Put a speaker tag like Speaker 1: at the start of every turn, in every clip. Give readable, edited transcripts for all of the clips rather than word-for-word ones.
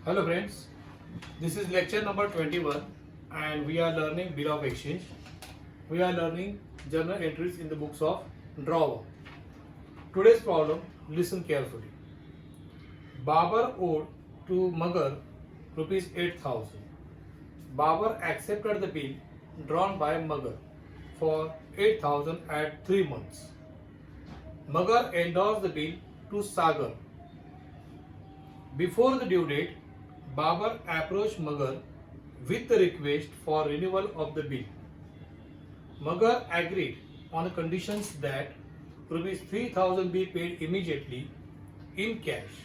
Speaker 1: Hello friends, this is lecture number 21 and we are learning bill of exchange. We are learning journal entries in the books of drawer. Today's problem, listen carefully. Babar owed to Magar rupees 8,000. Babar accepted the bill drawn by Magar for 8,000 at 3 months. Magar endorsed the bill to Sagar. Before the due date, Babar approached Magar with the request for renewal of the bill. Magar agreed on the conditions that rupees 3,000 be paid immediately in cash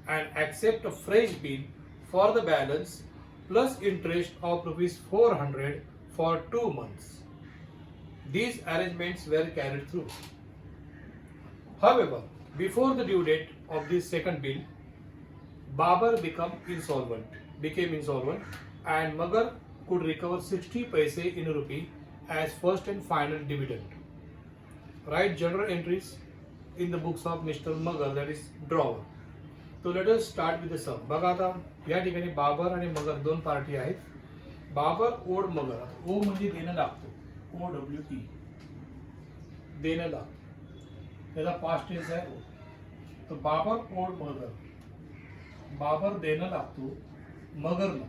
Speaker 1: and accept a fresh bill for the balance plus interest of rupees 400 for 2 months. These arrangements were carried through. However, before the due date of this second bill, Babar became insolvent and Magar could recover 60 paise in a rupee as first and final dividend. Write general entries in the books of Mr. Magar, that is drawer. So let us start with the sum. बघा आता या ठिकाणी बाबर आणि मगर दोन party आहेत. Babar odd मगर, ओ म्हणजे देणं लागतो, OWE देणं लागतो, त्याचा पास्ट टेन्स आहे ओ. तो बाबर ओड मगर, बाबर देणं लागतो मगरला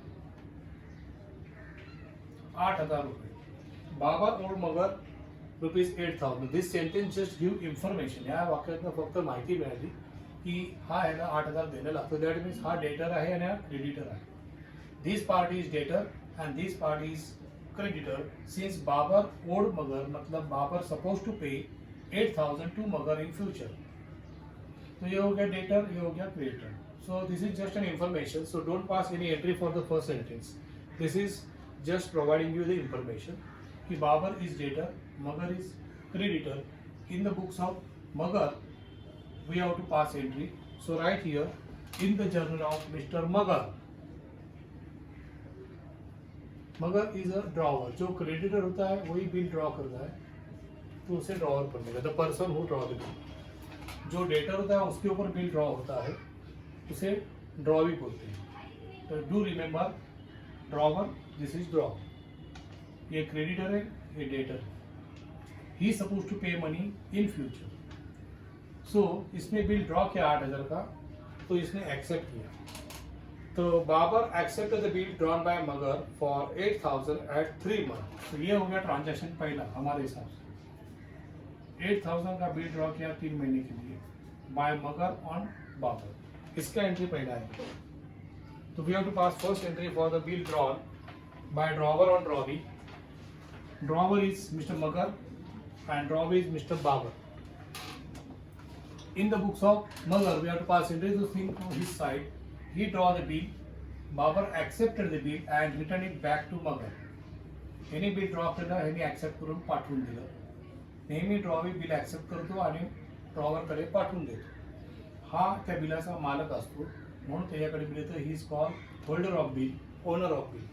Speaker 1: 8,000 रुपये. बाबर ओड मगर rupees 8,000. This sentence just give information. या वाक्यातनं फक्त माहिती मिळाली की हा ह्याला 8,000 देणं लागतं. दॅट मीन्स हा डेटर आहे आणि हा क्रेडिटर आहे. This party is debtor and this party is creditor. Since Babar owed Magar, मतलब Babar supposed to pay 8,000 to Magar in future. तो ये हो गया डेटर, ये हो गया creditor. So this is just an information. So don't pass any entry for the first sentence. This is just providing you the information कि Babar is debtor, Magar is creditor. In the books of Magar, we have to pass entry. So write here in the journal of Mr. Magar. मगर is a drawer. जो creditor होता है वही bill draw करता है तो उसे drawer बनेगा. The person who draw the bill. जो डेटर होता है उसके ऊपर बिल ड्रॉ होता है उसे ड्रॉ भी बोलते हैं. तो do remember drawer, this is draw. ये क्रेडिटर है, ये डेटर है. ही suppose to pay money in future. सो इसने बिल ड्रॉ किया 8,000 का, तो इसने एक्सेप्ट किया. तो Babar accepted the bill drawn by Magar for 8,000 at 3 month. तो ये हो गया ट्रांजैक्शन पहला हमारे हिसाब से. 8,000 का बिल ड्रॉ किया 3 महीने के लिए बाय मगर ऑन बाबर. इसका एंट्री पहला है. तो we have to pass first entry for the bill drawn by drawer on drawee. Drawer is mister Magar and drawer is mister Babar. In the books of Magar, we have to pass entries to think to his side. He draw the bill. Babar accepted the bill and returned it back to Magar. Any bill draw केलं, ह्याने accept करून पाठवून दिलं. नेहमी drawee bill accept करतो आणि ड्रॉवरकडे पाठवून देतो. हा त्या बिलाचा मालक असतो म्हणून त्याच्याकडे बिल येतं. He is called holder of bill, owner of bill.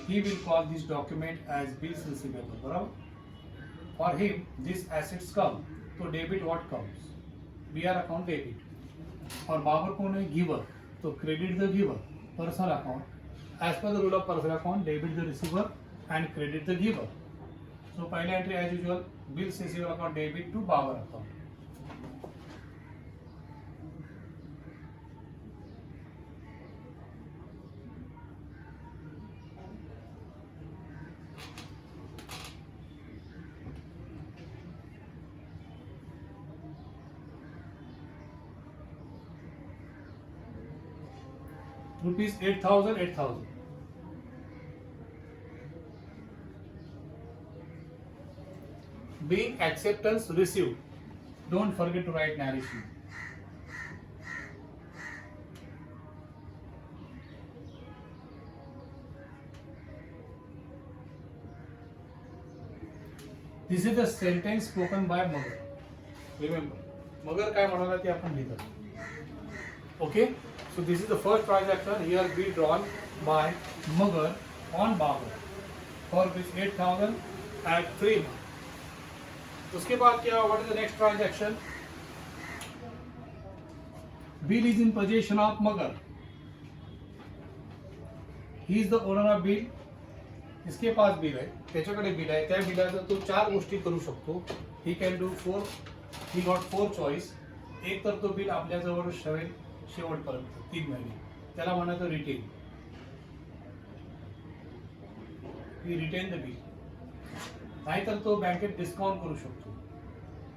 Speaker 1: He will call this document as bills receivable. बरोबर. For him this assets come. तो debit what comes, BR account debit. और बाबर कौन है? गिवर. तो credit the giver, personal account. As per the rule of personal account, debit the receiver and credit the giver. So पहले entry as usual, bills receiver account debit to Babar account. Rupees 8,000 8,000. Being acceptance received. Don't forget to write narration. This is the sentence spoken by Magar. Remember, Magar काय म्हणाला ते आपण लिहितो. Okay. So this is the first transaction. Here bill drawn by Magar on Babar for this 8,000 at 3 months. उसके बाद क्या? What is the next transaction? Bill is in possession of Magar. He is the owner of bill. इसके पास bill आहे, त्याच्याकडे bill आहे. त्या बिलाचं तो 4 गोष्टी करू शकतो. He can do 4. He got 4 choice. एक तर तो बिल आपल्याजवळ ठेवेल शेवटपर्यंत 3 महिने, त्याला म्हणायचं retain. He retain the bill. नाहीतर तो बँकेत डिस्काउंट करू शकतो.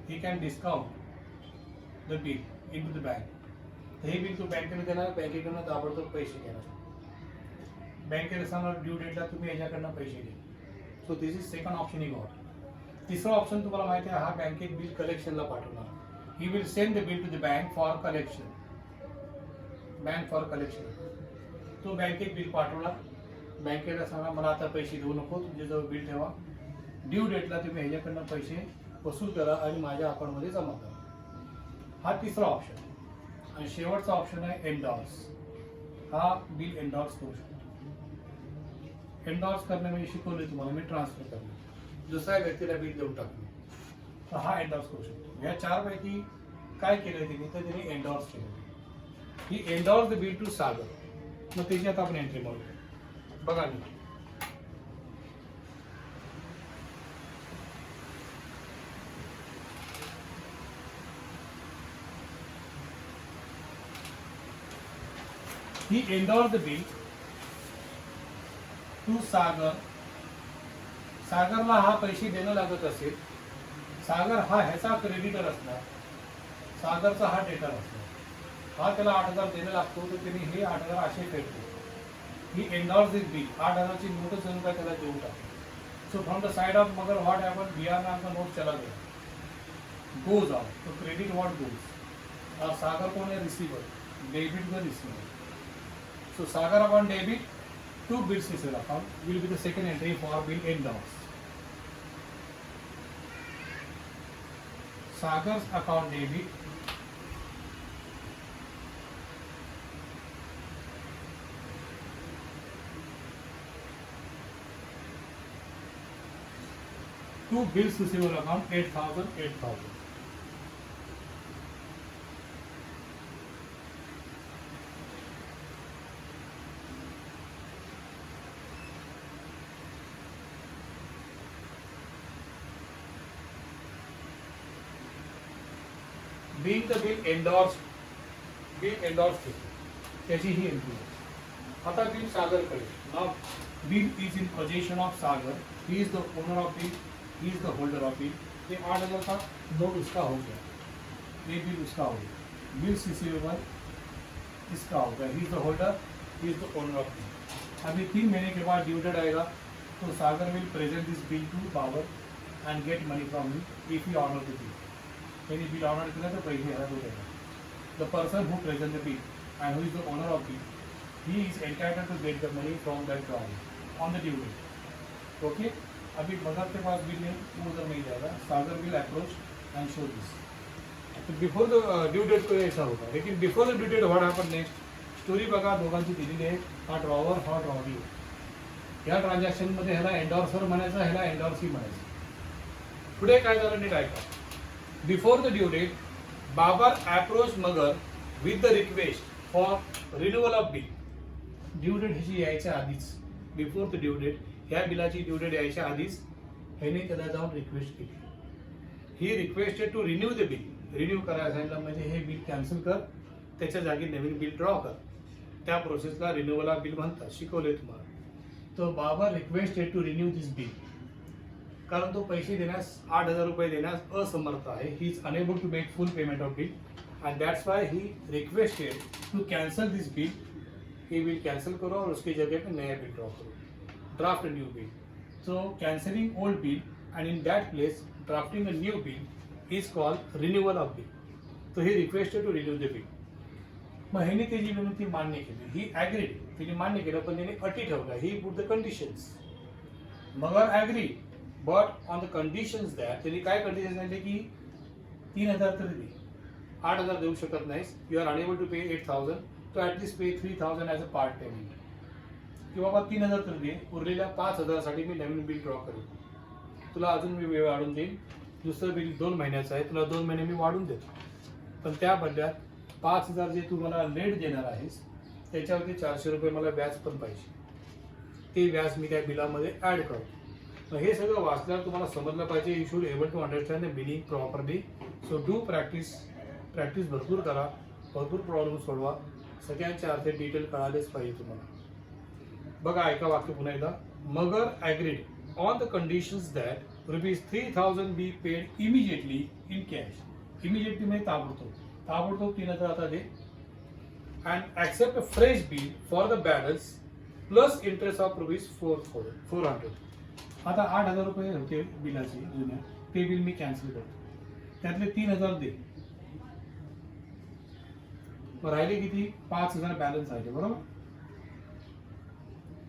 Speaker 1: He can discount the bill into the bank. हे बिल तो बँकेने देणार, बँकेकडनं ताबडतोब पैसे घेणार. बँकेला सांगणार ड्यू डेटला तुम्ही याच्याकडनं पैसे घ्या. So this is second option he got. तिसरा ऑप्शन तुम्हाला माहिती आहे, हा बँकेत बिल कलेक्शनला पाठवणार. He will send the bill to the bank for collection. Bank for collection. तो बँकेत बिल पाठवणार, बँकेला सांगा मला आता पैसे देऊ नको, तुमच्याजवळ बिल ठेवा, ड्यू डेटला तुम्ही ह्याच्याकडनं पैसे वसूल करा आणि माझ्या अकाउंटमध्ये जमा करा. हा तिसरा ऑप्शन. आणि शेवटचा ऑप्शन आहे एंडॉर्स. हा बिल एंडॉर्स करू शकतो. एंडॉर्स करणे मी शिकवले तुम्हाला, मी ट्रान्सफर करणे, दुसऱ्या व्यक्तीला बिल देऊन टाकणे, तर हा एंडॉर्स करू शकतो. या 4 पैकी काय केलं तिने, तर तिने एंडॉर्स केलं. ही एंडॉर्स द बिल टू सागर. मग त्याची आता आपण एंट्री मारू. बघा मी ही एंडॉर्स द बिल टू सागर. सागरला हा पैसे देणं लागत असेल. सागर हा ह्याचा क्रेडिटर असणार, सागरचा हा डेटर असणार. हा त्याला 8,000 देणं लागतो, तर त्याने हे 8,000 असे फेडतो. ही एंडॉर्स दिस बिल. 8,000ची नोटच जणू काय त्याला देऊन टाकतो. So from the side of मगर व्हाट हैपन, बिहार नाम का नोट चला गया, गोज आउट. तो क्रेडिट व्हाट गोज. और सागर कौन है, receiver. Debit the receiver. So Sagar upon debit to bills receivable account will be the second entry for bill endorse. Sagar's account debit to bills receivable account 8,000. Being the bill endorsed केली, त्याची ही entry. आता bill सागरकडे. नाव bill is in possession of Sagar. He is the owner of bill, he is the holder of bill. ये 8,000 का note उसका हो गया, ये बिल उसका हो गया. बिल्स रिसीवेबल इसका हो गया. He is the holder, he is the owner of bill. अभी 3 महीने के बाद ड्यू डेट आएगा, तो Sagar will present this bill to Babar and get money from me if you honour the bill. त्यांनी बिल ऑनर केलं तर पैसे ह्याला तो देणार. The person who present the bill and who is the owner of bill, he is entitled to get the money from that drawing on the due date. Okay. अभी मगर के पास bill नहीं, वो उधर नहीं जाएगा. Sagar will approach and show this. तो before the due date को ऐसा होता, लेकिन before the due date what happen next. Story बघा दोघांची दिलेली आहे. हा ड्रॉवर, हा ड्रॉवी. या ट्रान्झॅक्शनमध्ये ह्याला एंडॉर्सर म्हणायचं, ह्याला एंडॉर्सी म्हणायचं. पुढे काय झालं नीट ऐका. Before the due date, Babar approached Magar with the request for renewal of bill. Due date ह्याची यायच्या आधीच, बिफोर द ड्यू डेट, ह्या बिलाची ड्यू डेट यायच्या आधीच ह्याने त्याला जाऊन रिक्वेस्ट केली. He requested to renew the bill. Renew करायला सांगितलं म्हणजे हे बिल कॅन्सल कर, त्याच्या जागी नवीन बिल ड्रॉ कर. त्या प्रोसेसला रिन्युअल ऑफ बिल म्हणतात, शिकवले तुम्हाला. तो Babar requested to renew this bill. कारण तो पैसे देण्यास 8,000 रुपये देण्यास असमर्थ आहे. He is unable to make full payment of bill and that's why he requested to cancel this bill. ही बिल कैंसिल करो और उसकी जगह पे नया बिल ड्रॉ करो. Draft new bill. So cancelling old bill and in that place drafting a new bill is called renewal of bill. तो ही requested to renew the bill. मग ह्याने त्याची विनंती मान्य केली. ही ॲग्रीड, तिने मान्य केलं, पण त्याने अटी ठेवल्या. He put the conditions. Magar agree but on the conditions that. त्यांनी काय कंडिशन सांगितले की 3,000 तरी दे, 8,000 देऊ शकत नाहीस. यू आर अनेबल टू पे 8,000, तो ॲटलीस्ट पे 3,000 ॲज अ पार्ट पेमेंट. की बाबा 3,000 तरी दे, उरलेल्या 5,000साठी मी नवीन बिल ड्रॉ करेन. तुला अजून मी वेळ वाढून देईन. दुसरं बिल 2 महिन्याचं आहे, तुला 2 महिने मी वाढून देतो. पण त्या बदल्यात 5,000 जे तू मला लेट देणार आहेस त्याच्यावरती 400 रुपये मला व्याज पण पाहिजे. ते व्याज मी त्या बिलामध्ये ॲड करतो. हे सगळं वाचल्यावर तुम्हाला समजलं पाहिजे. You should able to understand the meaning properly. So do practice भरपूर करा, भरपूर प्रॉब्लेम सोडवा. सगळ्यांचे अर्थ डिटेल कळालेच पाहिजे तुम्हाला. बघा, ऐका वाक्य पुन्हा एकदा. Magar agreed on the conditions that ₹3,000 be paid immediately in cash. Immediately म्हणजे ताबडतोब 3,000 आता दे. And accept a fresh bill for the balance plus interest of ₹400. आता 8,000 रुपये होते बिलाचे जुन्या, ते बिल मी कॅन्सल करतो. त्यातले 3,000 दे. राहिले किती? 5,000 बॅलन्स आहे बरोबर.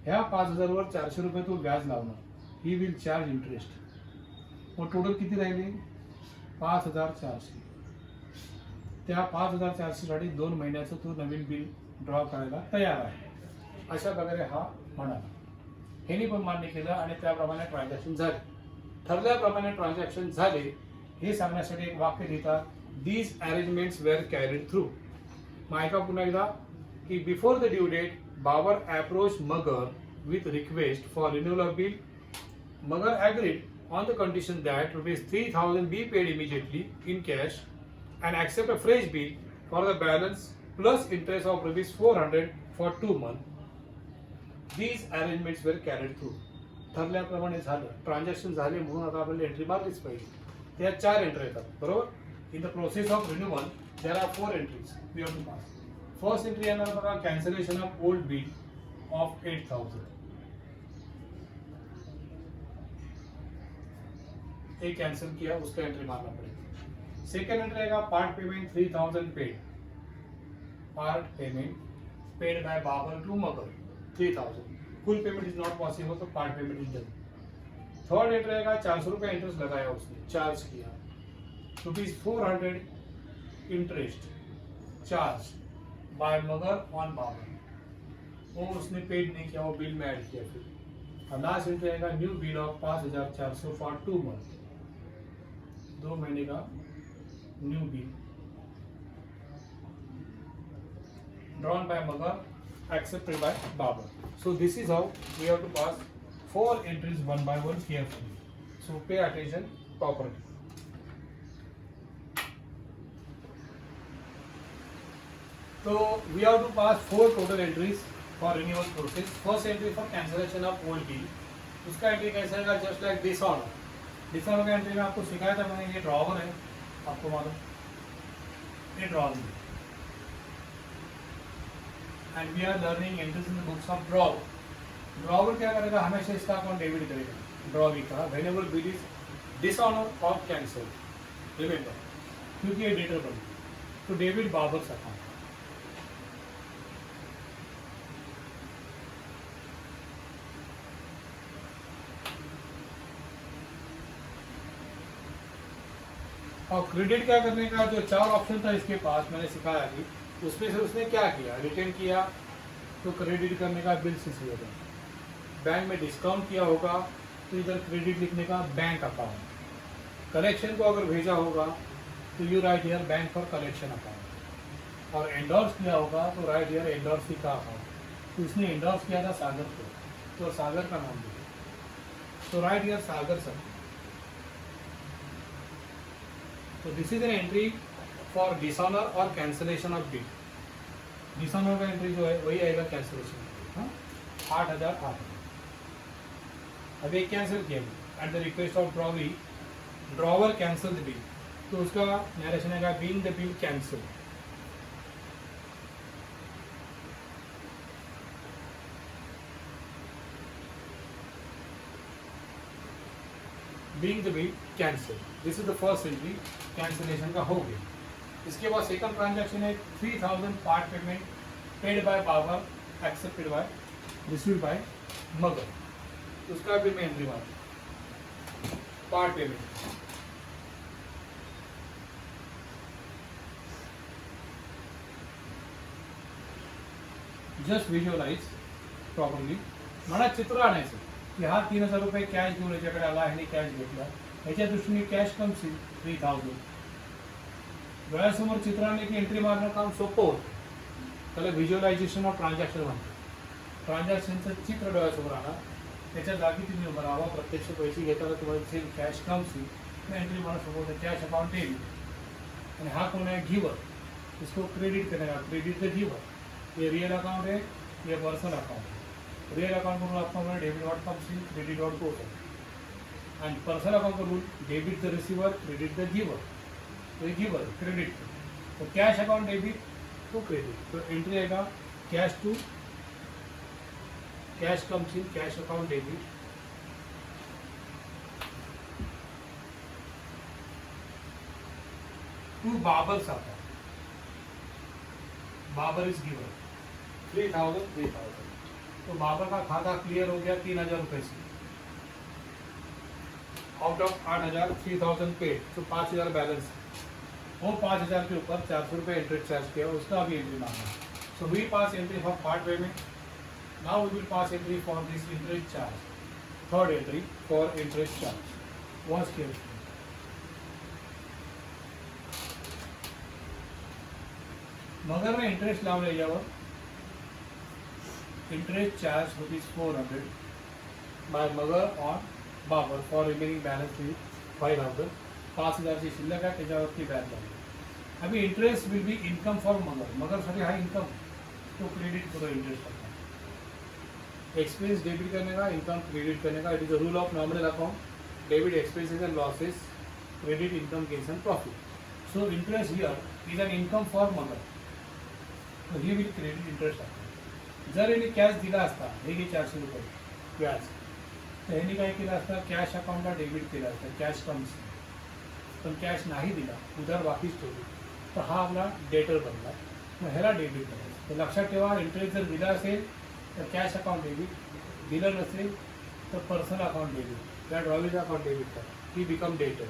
Speaker 1: ह्या 5,000 वर 400 रुपये तो व्याज लावणार. He will charge interest. Mug total किती राहिले? 5,400. त्या 5,400 साठी 2 महिन्याचं तो नवीन बिल ड्रॉ करायला तयार आहे. अशा प्रकारे हा म्हणाला. ह्यानी पण मान्य केलं आणि त्याप्रमाणे ट्रान्झॅक्शन झाले. ठरल्याप्रमाणे ट्रान्झॅक्शन झाले हे सांगण्यासाठी एक वाक्य लिहितात. These arrangements were carried through. मग ऐका पुन्हा एकदा की before the due date Babar approached Magar with request for renewal of bill. Magar agreed on the condition that ₹3,000 be paid immediately in cash and accept a fresh bill for the balance plus interest of ₹400 for 2 months. These arrangements were carried through. ठरल्याप्रमाणे झालं. Transaction झाले म्हणून आता आपल्याला entry मारलीच पाहिजे. त्या 4 entry येतात बरोबर. In the process of renewal there are 4 entries we have to pass. First entry येणार बघा, cancellation of old bill of 8,000. एक कैंसिल किया, उसका एंट्री मारना पड़ेगा. सेकेंड एंट्री आएगा part payment 3,000 paid. Part payment paid by Babar to Magar 3,000. Full payment is not possible, तो part payment is done. Third entry आएगा 400 रुपये इंटरेस्ट लगाया उसने, चार्ज किया. ₹400 interest charge by Magar on Babar. वो उसने पेड नहीं किया, वो बिल में ऐड किया. फिर लास्ट एंट्री आएगा new bill of 5,400 for 2 month. 2 महीने का new bill drawn by Magar accepted by Babar. So this is how we have to pass 4 entries one by one carefully. So pay attention properly. So we have to pass 4 total entries for renewal process. First entry for cancellation of old bill. उसका entry कैसा रहेगा? Just like disorder. Disorder का entry में आपको सिखाया था मैंने. ये ड्रॉवर है, आपको मालूम, ये ड्रॉवर है. And we are learning entries in the books of drawer. Drawer क्या करेगा? हमेशा इसका अकाउंट डेबिट करेगा. ड्रॉवी का व्हेनेवर बिल इज डिसऑनर और कैंसल. रिमेंबर, क्योंकि ये डेटर बन तो डेबिट बाबर्स अकाउंट. और क्रेडिट क्या करने का जो 4 ऑप्शन था इसके पास, मैंने सिखाया थी. उसमें से उसने क्या किया? रिटर्न किया तो क्रेडिट करने का बिल से होगा. बैंक में डिस्काउंट किया होगा तो इधर क्रेडिट लिखने का बैंक अकाउंट. कलेक्शन को अगर भेजा होगा तो you right here bank for collection account. और एंडोर्स किया होगा तो राइट हियर एंडोर्स का अकाउंट. तो इसने एंडोर्स किया था सागर को, तो सागर का नाम दिया, तो राइट हियर सागर सर. तो this is an entry for dishonour और कैंसिलेशन ऑफ बिल. डिसऑनर का एंट्री जो है वही आएगा कैंसिलेशन. 8,000. अब एक कैंसिल किया at the request of drawee. Drawer cancel the bill, तो उसका नरेशन आएगा being the bill cancel. Being the bill cancel. This is the first entry, cancellation का हो गया. इसके बाद सेकंड ट्रांजैक्शन है 3,000 part payment paid by Babar accepted by received by Magar. उसका भी मैं एंट्री मार part payment. Just visualize properly. मला चित्र आणायचं की हा 3,000 रुपये कॅश घेऊन याच्याकडे आला, ह्याने कॅश घेतला, याच्या दृष्टीने कॅश कम 3,000. डोळ्यासमोर चित्र आणले की एंट्री मारणं काम सोपं होतं. त्याला व्हिज्युअलायझेशन ऑफ ट्रान्झॅक्शन म्हणतात. ट्रान्झॅक्शनचं चित्र डोळ्यासमोर आणा, त्याच्या जागी तुम्ही म्हणावा प्रत्यक्ष पैसे घेताना तुम्हाला दिसेल कॅश कम्स इन, एंट्री मारा समोर कॅश अकाउंट डेबिट, आणि हा कौन है गिवर, इसको क्रेडिट करेगा, क्रेडिट द गिवर, ये रियल अकाउंट है, ये पर्सनल अकाउंट है। रियल अकाउंट को आपका हमारा debit what comes in, credit what goes out, and personal account का rule debit the receiver, credit the giver, तो ये गिवर क्रेडिट, तो cash account debit to credit, तो एंट्री आएगा cash to, cash comes in, cash account debit, to Babar's account, Babar is giver 3000, तो बाबर का खाता clear हो गया 3000 रुपये से, आउट ऑफ 8000 3000 पेड, तो 5000 बैलेंस, और 5000 के ऊपर 400 रुपये इंटरेस्ट चार्ज किया, उसका भी एंट्री मांगा। So we pass entry for part payment, now we will pass entry for this interest charge, third entry for interest charge was care. Magar में इंटरेस्ट लावले यावर, interest charge ₹400 by Magar on Babar for remaining balance 5000, 5000 ची शिल्लक आहे त्याच्यावरती व्याज लागेल। अभी interest will be income for Magar साठी हा इनकम, तो क्रेडिट करो इंटरेस्ट अकाउंट, एक्सपेंस डेबिट करने का, इनकम क्रेडिट करने का, it is the rule of nominal account, debit expenses and losses, credit income gains and profit, so interest here is an income for मगर, तो he will credit interest account. जर यांनी cash दिला असता, हे घे 400 रुपये व्याज, तर ह्यांनी काय केलं असतं, कॅश अकाउंटला डेबिट केलं असतं, कॅश कम्स, पण कॅश नाही दिला, उधार वापिस ठेवली, तर हा आपला डेटर बनला, मग ह्याला डेबिट करायचं। तर लक्षात ठेवा, इंटरेस्ट जर दिला असेल तर कॅश अकाउंट डेबिट, दिलं नसेल तर पर्सनल अकाउंट डेबिट, त्या ड्रॉविंग अकाउंट डेबिट करा, ही बिकम डेटर।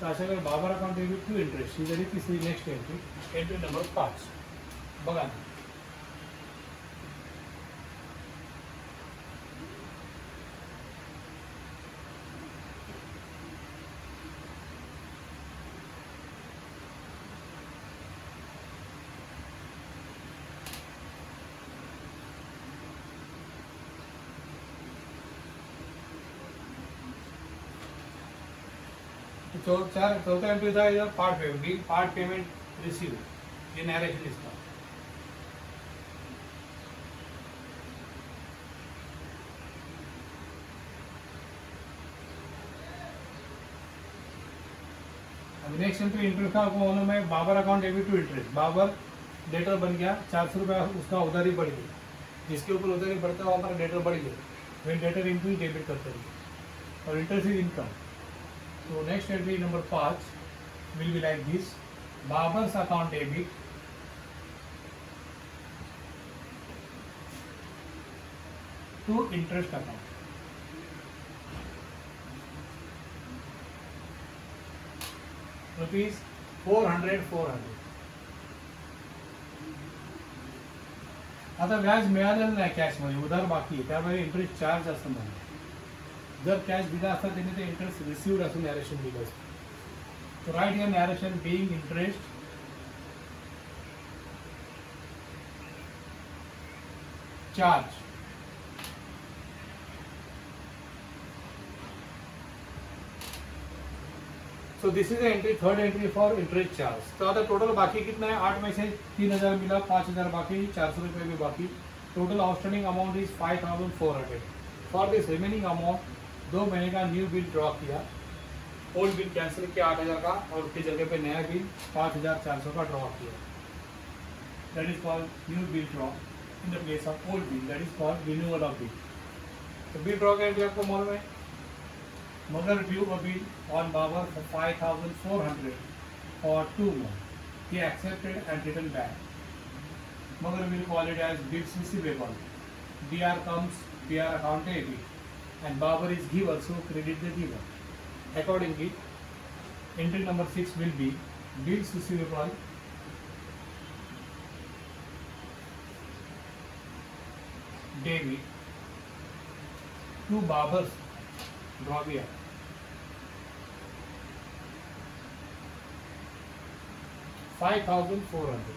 Speaker 1: तर अशा वेळी Babar account debit to interest, ही झाली तिसरी नेक्स्ट एंट्री, एंट्री नंबर 5 बघा। चौथा एंट्री था इधर part payment, part payment receive, ये नैरेशन इसका। नेक्स्ट एंट्री इंटरेस्ट का होने में Babar account debit to interest, Babar debtor बन गया, 400 रुपया उसका उधारी बढ़ गई, जिसके ऊपर उधारी बढ़ता है वहाँ पर डेटर बढ़ गया, वे डेटर इंक्रीज डेबिट करते रहिए, और इंटरेस्ट इज इनकम। तो next entry number 5 will be like this, Babar's account debit to interest account, rupees 400। आता व्याज मिळालेलं नाही कॅशमध्ये, उधार बाकी आहे, त्यामुळे इंटरेस्ट चार्ज असं म्हणतात। जर कॅश दिला असता त्याने ते इंटरेस्ट रिसिव्ड असं नॅरेशन दिलं असतं। तो right here narration being interest charge, so this is entry, third entry for interest charge. तो आता टोटल बाकी कितना है, 8 में से 3000 मिला, 5000 बाकी, 400 रुपये भी बाकी, total outstanding amount is 5400। For this remaining amount 2 महीने का न्यू बिल ड्रॉ किया, ओल्ड बिल कैंसिल किया 8000 का, और उसकी जगह पे नया बिल 5400 का ड्रॉ किया, that is called new bill draw in the place of old bill, that is called renewal of bill. तो बिल ड्रॉ का एंट्री आपको मालूम है, Magar due a bill on Babar for 5400 for 2 months, he accepted and written back, मगर will call it as bills receivable, BR comes, BR account debit, and Babar is giver, so credit the giver। Accordingly, entry number 6 will be bills receivable debit to Babar's drawer, 5400।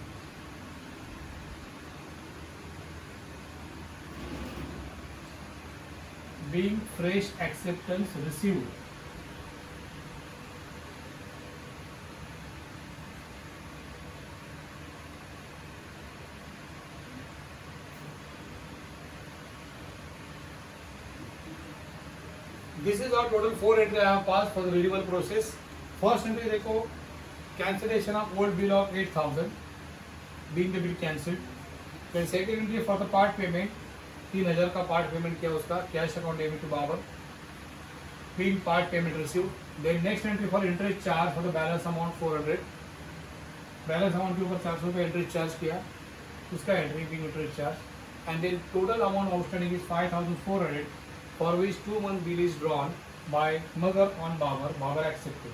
Speaker 1: being fresh acceptance received. This is our total 4 entry I have passed for the renewal process. First entry देखो, cancellation of old bill of 8,000 being the bill cancelled. Then second entry for the part payment, 3,000 का part payment किया उसका, cash account debit to Babar, being part payment received. Then next entry for interest charge for the balance amount 400, balance amount के ऊपर 400 रुपये interest charge किया, उसका entry being interest charge. And then total amount outstanding is 5,400, for which 2 month bill is drawn by Magar on Babar, Babar accepted.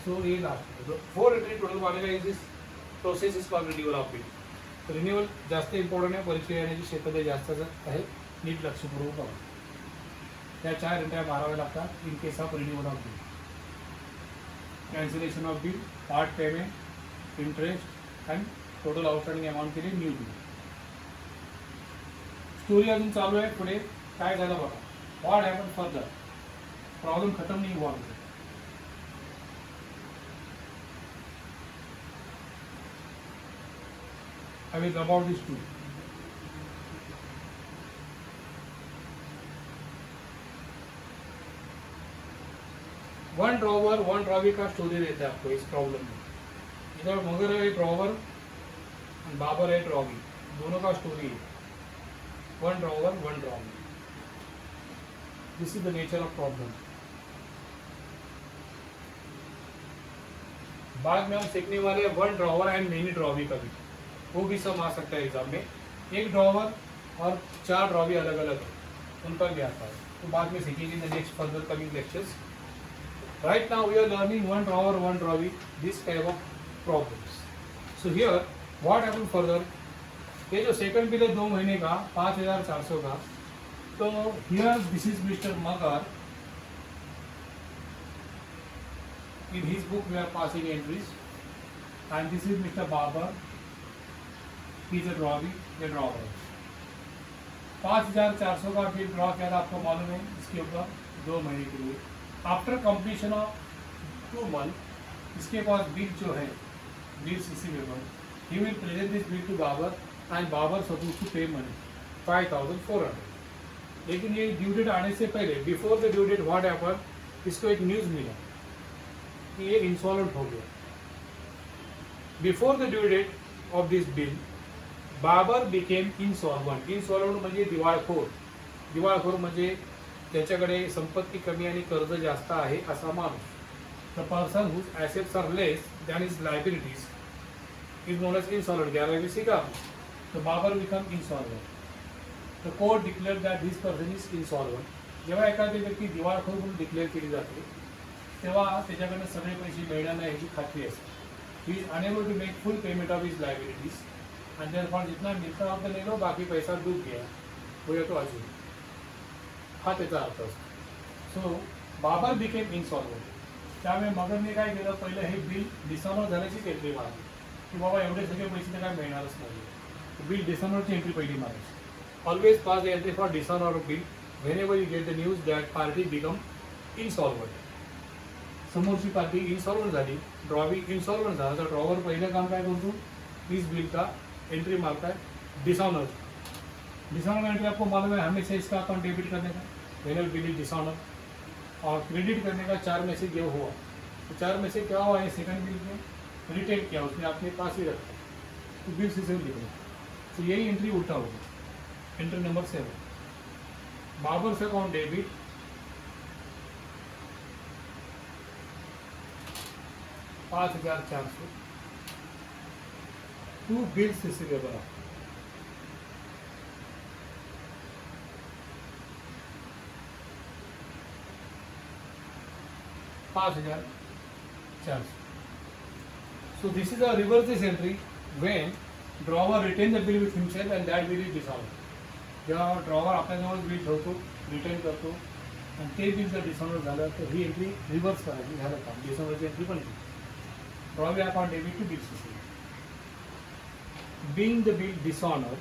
Speaker 1: So ये last 4 entry total बनेगा. is this process is called renewal of bill. तो renewal जास्त important आहे, परीक्षा येण्याची शक्यता जास्त आहे, नीट लक्षपूर्वक बघा. त्या 4 एंट्र्या माराव्या लागतात in case of renewal of bill, cancellation of bill, part payment, interest and total outstanding amount केली न्यू बिल. स्टोरी अजून चालू आहे. पुढे काय झालं बघा. व्हॉट हॅपन फर्दर, प्रॉब्लेम खतम नाही हुआ. I will rub out these two. One drawer one drawee का स्टोरी रहता है आपको इस प्रॉब्लम में. इधर मगर है ड्रॉवर और बाबर है ड्रॉवी, दोनों का स्टोरी है. One drawer one drawee. This is the nature of problem. बाद में हम सीखने वाले one drawer and many drawee का भी, वो भी सम आ सकता है एग्जाम में. एक ड्रॉवर और 4 ड्रॉवी अलग अलग है, उनका भी आता है, तो बाद में सीखेंगे the next further coming lectures. Right now we are learning one drawer one drawee, this type of problems. So here what happen further, ये जो सेकंड बिल है 2 महीने का 5,400 का, तो here this is mister Magar. In his book we are passing entries and this is mister Babar. He's a drawing, ये drawer है. 5,400 का बिल ड्रॉ किया था, आपको मालूम है, इसके ऊपर 2 महीने के लिए. आफ्टर कंप्लीशन ऑफ 2 मंथ इसके पास बिल जो है, bill receivable, he will present this bill to Babar and Babar suppose to pay money 5,400. लेकिन ये ड्यू डेट आने से पहले, before the due date what happen, इसको एक न्यूज़ मिला कि ये इंसॉल्वेंट हो गया. Before the due date of this bill Babar became insolvent. Insolvent म्हणजे दिवाळखोर. दिवाळखोर म्हणजे त्याच्याकडे संपत्ती कमी आणि कर्ज जास्त आहे असा माणूस. The person whose assets are less than is liabilities is known as insolvent. 11वीं सीखा. तो Babar become insolvent. The court declare that this person is insolvent. जेव्हा एखादी व्यक्ती दिवाळखोर म्हणून डिक्लेअर केली जाते, तेव्हा त्याच्याकडनं सगळे पैसे मिळणार नाही याची खात्री असते. He is unable to make full payment of his liabilities and therefore जितना मिलता है आपने ले लो, बाकी पैसा डूब गया, वो या तो अजून. हा त्याचा अर्थ असतो. सो बाबर बिकेम इनसॉल्वंट. त्यामुळे मगरने काय केलं, पहिलं हे बिल डिसॉनर झाल्याचीच एंट्री मारली की बाबा एवढे सगळे पैसे तर काय मिळणारच नाही. बिल डिसॉनरची एंट्री पहिली मारायची. Always pass the entry for dishonour bill whenever you get the news that party become insolvent. समोरची पार्टी इनसॉल्वंट झाली, ड्रॉवी इनसॉल्वंट झाला, तर ड्रॉवर पहिलं काम काय करतो, इस बिल का एंट्री मारता है डिसऑनर. डिसऑनर एंट्री आपको मालूम है, हमेशा इसका अकाउंट डेबिट करने का, वेनर बिल इज डिसऑनर, और क्रेडिट करने का 4 में से ये हुआ. तो 4 में से क्या हुआ, है सेकंड बिल में रिटेन किया, उसने अपने पास ही रखा, तो बिल से लिखना. तो यही एंट्री उल्टा होगी. एंट्री नंबर 7, बाबर से account debit 5,400 to bills receivable. 5,400. So this is a reverse this entry when drawer retain the bill with himself and that bill is dishonored. जेव्हा ड्रॉवर आपल्याजवळ बिल ठेवतो, रिटर्न करतो आणि ते बिल जर डिसऑनर झालं तर ही एंट्री रिव्हर्स करायची. झालं काम, डिसऑनरची एंट्री पण drawee account debit to bill receivable. Being the bill dishonored,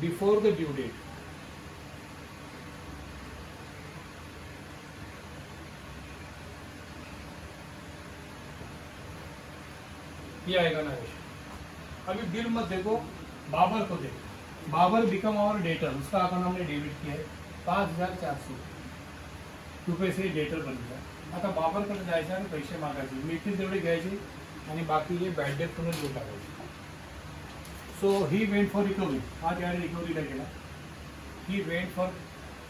Speaker 1: before the due date, ये आएगा ना। अभी बिल मत देखो, बाबर को देखो। बाबर बिकम आवर डेटर, उसका अकाउंट हमने डेबिट किया है 5,400 रुपये से डेटर बन गया. आता बाबरकडे जायचं आणि पैसे मागायचे, मिळतील तेवढे घ्यायचे आणि बाकी जे बॅड डेट म्हणून देऊन टाकायचे. So he went for recovery, आज याने रिकवरीला गेला. He went for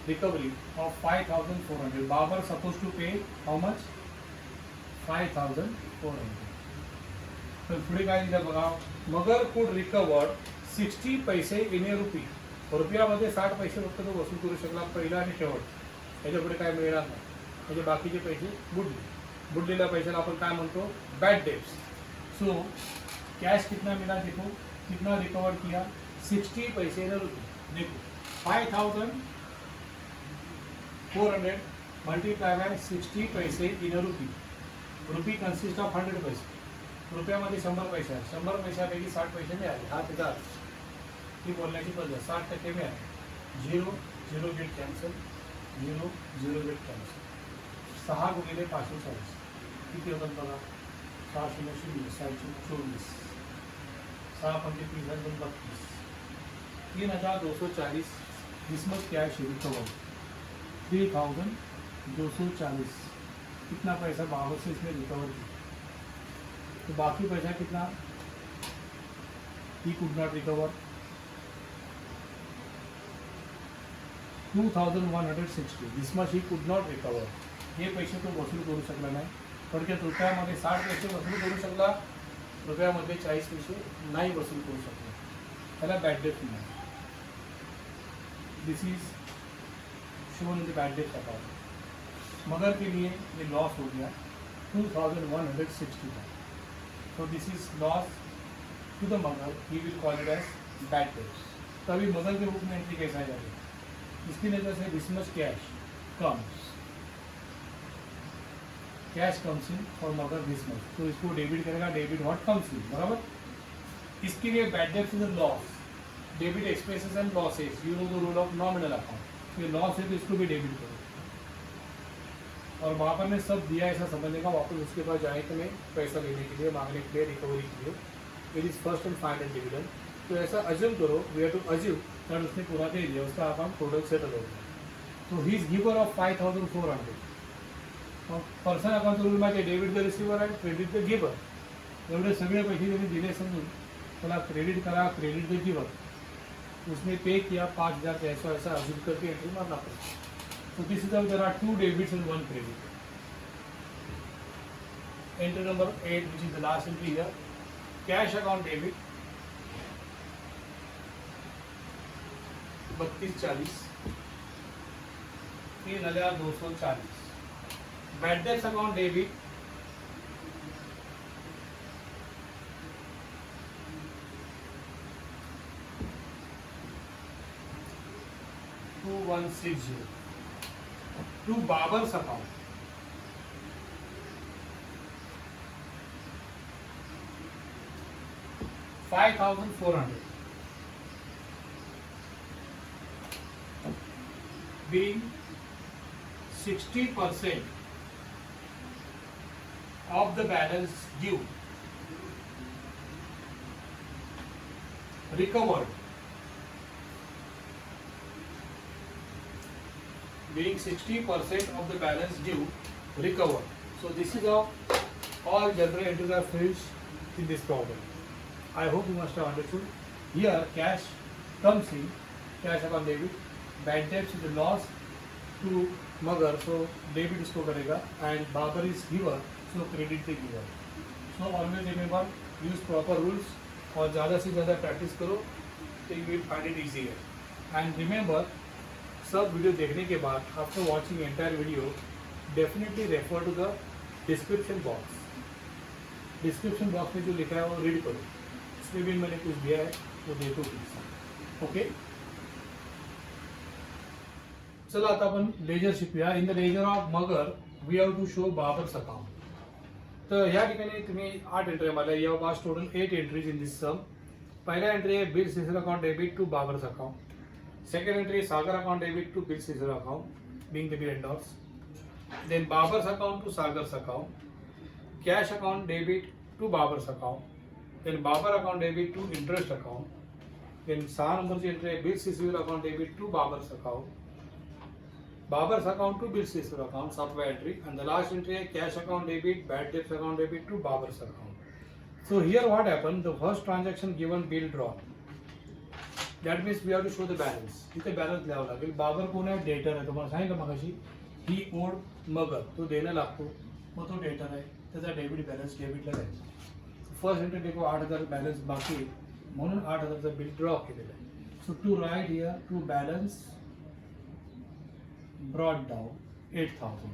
Speaker 1: recovery of 5,400. Babar suppose to pay how much, 5,400. तर पुढे काय दिलं बघा, मगर कुड रिकवर 60 पैसे इन ए रुपी. रुपयामध्ये 60 पैसे फक्त तो वसूल करू शकला, पहिला आणि शेवट. त्याच्या पुढे काय मिळणार नाही, म्हणजे बाकीचे पैसे बुडले. बुडलेल्या पैशाला आपण काय म्हणतो, बॅड डेट्स. सो कैश कितना मिला देखो, कितना रिकवर किया, 60 पैसे इन रुपी. देखो 5,400 मल्टीप्लाई बाय 60 पैसे इन रुपी. रुपी कंसिस्ट ऑफ 100 पैसे. रुपयामध्ये 100 पैसे आहे, 100 पैशापैकी 60 पैसे मिळाले. हा त्याचा ही बोलण्याची पद्धत. 60% मिळाले. 0 0 गेट कॅन्सल, 0 0 गेट कॅन्सल. 6 गुणिले 540 किती होतात बघा, 6 0 0 624, 6 पंचे 30,32, 3,240. This much cash recover, 3,240. कितना पैसा बाबर से इसने रिकवर किया. तो बाकी पैसा कितना, he could not recover 2,160. This much he could not recover. हे पैसे तो वसूल करू शकला नाही. थोडक्यात रुपयामध्ये 60 पैसे वसूल करू शकला, रुपयामध्ये 40 पैसे नाही वसूल करू शकला. त्याला बॅड डेट नाही. This is shown in the bad debt account. Magar के लिए ये लॉस हो गया 2,160. So this is loss to the mother. He will call it as bad debts. तो अभी मदर के बुक में एंट्री कैसा आ जाएगी, इसकी वजह से this much cash comes, cash comes in for mother this much. तो इसको डेबिट करेगा, डेबिट व्हाट कम्स इन, बराबर. इसके लिए बैड डेब्ट is a loss. Debit expenses and losses, you know the rule of nominal account. ये लॉस है तो इसको भी डेबिट करो. और बाबर ने सब दिया ऐसा समझने का, वापस उसके पास जाए तो मैं पैसा लेने के लिए, मांगने के लिए, रिकवरी के लिए. It is first and final dividend. तो ऐसा अज्यूम करो, we have to assume that उसने पूरा दे दिया, उसका अकाउंट टोटल सेटल हो गया. तो he is giver of 5,400. Person account rule मध्ये डेबिट द रिसिवर आणि क्रेडिट द गिवर. एवढे सगळे पैसे त्यांनी दिले समजून त्याला क्रेडिट करा, क्रेडिट द गिवर. उसने पे किया 5,000 ऐसा अज्यूम करके एंट्री मारना पड़ेगा. So this is how there are 2 debits and 1 credit. Entry number 8, which is the last entry here. Cash account debit 3240, 3,240. Bad debts account debit 2,160. To Babar's account, $5,400, being 60% of the balance due, recovered, being 60% of the balance due, recovered. So this is how all general entries are filled in this problem. I hope you must have understood. Here cash comes in, cash account debit, bad debts is the loss to Magar, so debit इसको करेगा, and Babar is giver, so credit the giver. So always remember, use proper rules और ज़्यादा से ज़्यादा practice करो, so you will find it easier. And remember, सब video देखने के बाद after watching entire video definitely refer to the description box. Description box में जो लिखा है वो रीड करो. इसमें भी मैंने कुछ दिया है वो देखो प्लीज. ओके, चला आता आपण लेजर शिकूया. In the ledger of Magar we have to show Babar's account. तर ह्या ठिकाणी तुम्ही 8 एंट्री मला या was total 8 entries in this sum. पहला एंट्री है bill scissor account debit to Babar's account. Second entry is Sagar account debit to Bill Caesar account, being the bill endorsed. Then Babar's account to Sagar's account. Cash account debit to Babar's account. Then Babar account debit to interest account. Then 6 number की entry है Bill Caesar account debit to Babar's account. Babar's account to Bill Caesar account, 7वां entry. And the last entry है cash account debit, bad debts account debit to Babar's account. So here what happened? The first transaction given bill draw. That means we have to show the balance. इथे balance लिहावं लागेल. बाबर कोण आहे? Debtor आहे. तुम्हाला सांगितलं मगाशी ही ओड मगर तो देणं लागतो, मग तो डेटर आहे, त्याचा डेबिट बॅलन्स डेबिटला जायचं. फर्स्ट एंट्री देखो 8,000 बॅलन्स बाकी आहे, म्हणून 8,000चा बिल ड्रॉ केलेलं आहे. So to write here to balance brought down 8,000.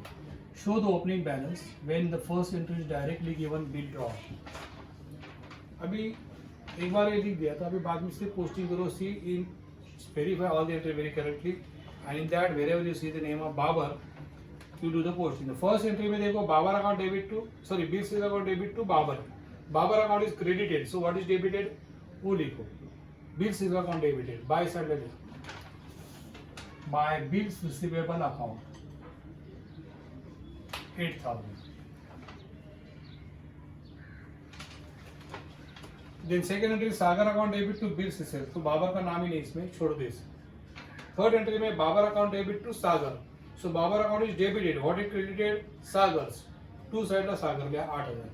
Speaker 1: Show the opening balance when the first entry is directly given bill draw. अभी एक बार ये लिख दिया तो अभी बाद में सिर्फ पोस्टिंग करो. See in verify all the entry very correctly and in that wherever you see the name of Babar you do the posting. The first entry में देखो Babar account debit to bill scissor account debit to Babar. Babar account is credited, so what is debited वो लिखो. Bill scissor account debited by side में by bills receivable account 8,000. Then second entry Sagar account debit to bill scissor, तो बाबर का नाम ही नहीं इसमें, छोड़ दो इसे. थर्ड एंट्री में Babar account debit to Sagar, so Babar account is debited, what is credited Sagar's. To साइडला सागर लिहा 8,000.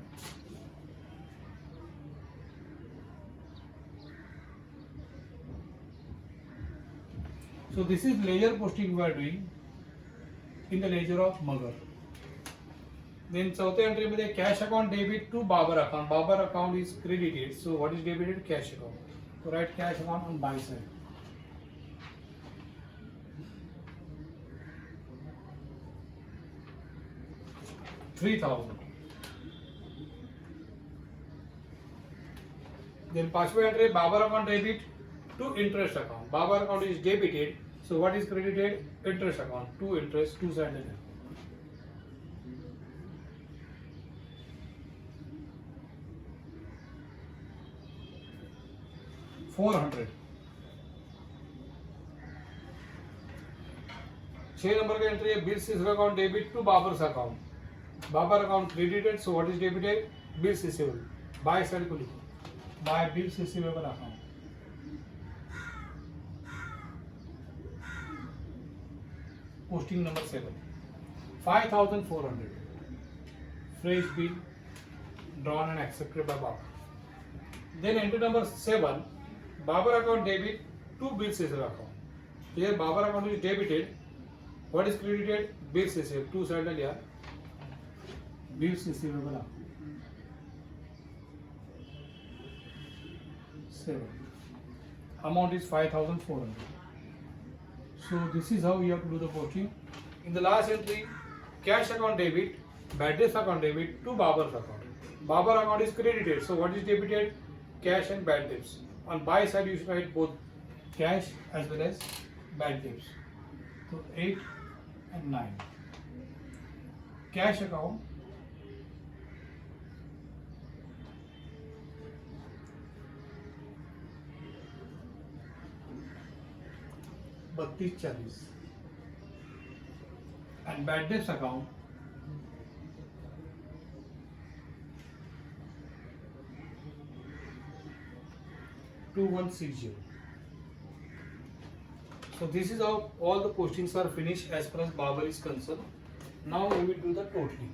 Speaker 1: So this is ledger posting we are doing in the ledger of Magar. Then चौथे एंट्री मध्ये cash account debit to Babar account. Babar account is credited, so what is debited cash account. तो write cash account on by side. $3,000. Then पांचवी entry Babar account debit to interest account. Babar account is debited, so what is credited interest account to interest two sided. 400. 6 number का entry है bill scissor account debit to Babar's account. Babar account credited, so what is debited bill receivable. By side को लिखो by bill receivable account. Posting number 7 5,400. Fresh bill drawn and accepted by Babar. Then entry number 7 Babar account debit to bill seizure account. Here Babar account is debited. What is credited? Bill seizure. Two side लिया bill receivable account. 7. Amount is 5,400. So this is how we have to do the posting. In the last entry, cash account debit, bad debts account debit to Babar's account. Babar account is credited. So what is debited? Cash and bad debts. On buy side, you should write both cash as well as bad debts. So 8 and 9. Cash account. $32.40 and bad debts account $2,160. So this is how all the postings are finished as far as Babar is concerned. Now we will do the totaling.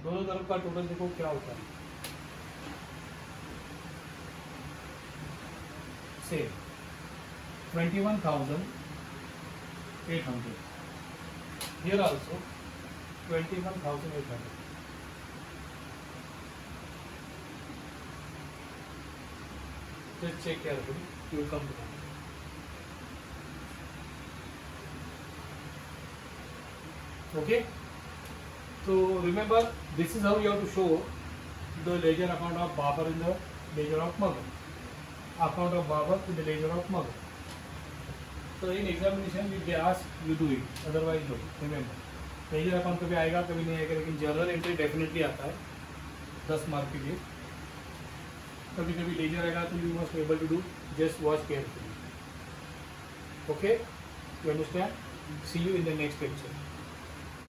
Speaker 1: दोनों तरफ का total देखो क्या होता है. Same 21,800. Here also 21,800. Just check carefully. You will come to that. Okay. So remember, this is how you have to show the ledger account of Babar in the ledger of Magar. Account of Babar in the ledger of Magar. So in examination, if they ask, you do it. Otherwise, no. Remember, ledger account कभी आएगा कभी नहीं आएगा, लेकिन journal entry definitely आता है 10 mark के लिए. कभी कभी लेजर आएगा तो you must able to do, just watch carefully. Okay, you understand? See you in the next lecture.